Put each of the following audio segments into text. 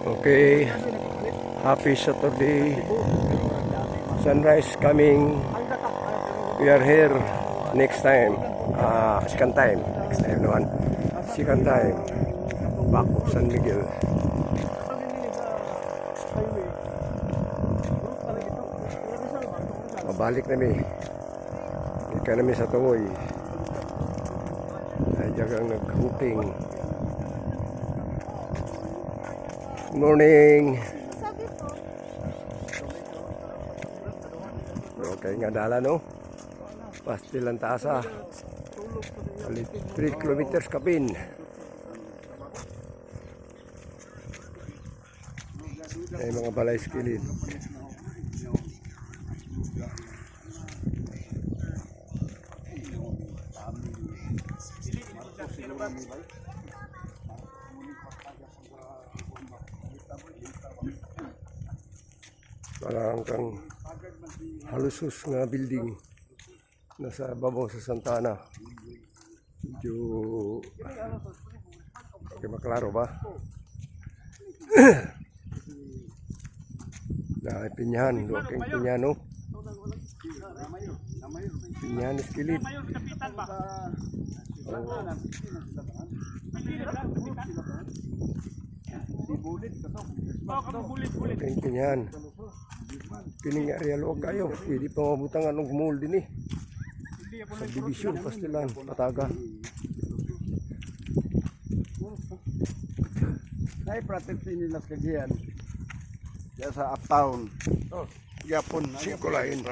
Okay, happy Saturday. Sunrise coming. We are here next time. Second time. Next time naman. Second time. Back of San Miguel. Mabalik namin. Ika namin sa Tungoy. Ay jagang nag-hooking. Morning. Okay nga dala no. Pastilan taasa. 3 kilometers kapin. Ay mga balay skilid. Parang kang halusos nga building nasa babaw sa Santana. Medyo okay, maklaro ba? Na pinyahan, luking pinyahan no? Pinyahan iskilid. Luking pinyahan. Kining area loob kayo. Pwede pa mabutang anong mall din eh. Subdivision, pastilan, Pataga. Ay, protection nila kagiyan. Diyan sa uptown. Oh, Yapon. Singkolain.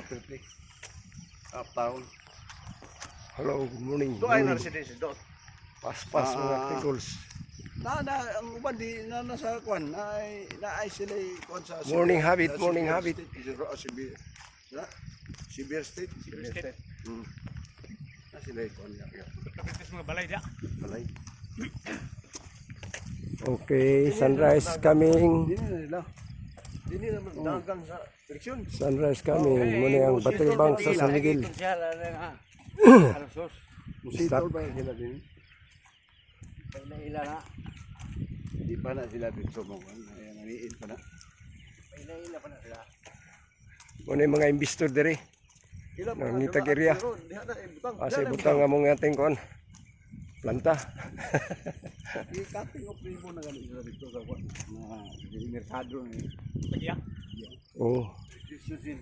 Uptown. Hello, good morning. Doon ay na-residence doon. Pas-pas mga tingles. Ang uban di na nasa kwan na ay sila kwan sa Morning habit, morning habit. Sibir State. Na sila kwan ya. Kapitas mga balay dia. Balay. Okay, sunrise coming. Dini naman dagang sa direksyon. Sunrise coming. Muna yung battery bank sa San Miguel. Alsos. Musitol ba sila din? Ila na. Di pa na sila dito mo. Ayan, naniin pa na. Ila pa na sila. Muna yung mga investor dere. Nangitag area. Kasi butang nga mong ating kon. Planta. I-cutting of ribbon na ganun sila dito sa kwan. Na merkado ni. Pagya. Oo. Susunod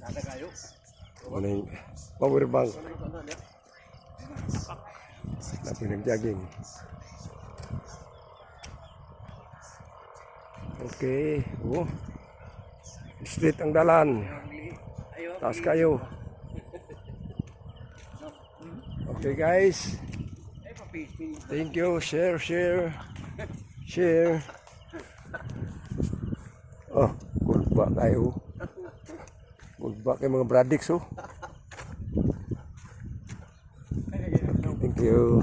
kada kayo. Muna yung power bank. Na pinag-jogging. Okay. Oh. Straight ang dalan. Taas kayo. Okay guys. Thank you. Share. Oh, good ba kayo. Good ba kayo mga Bradix oh. Thank you.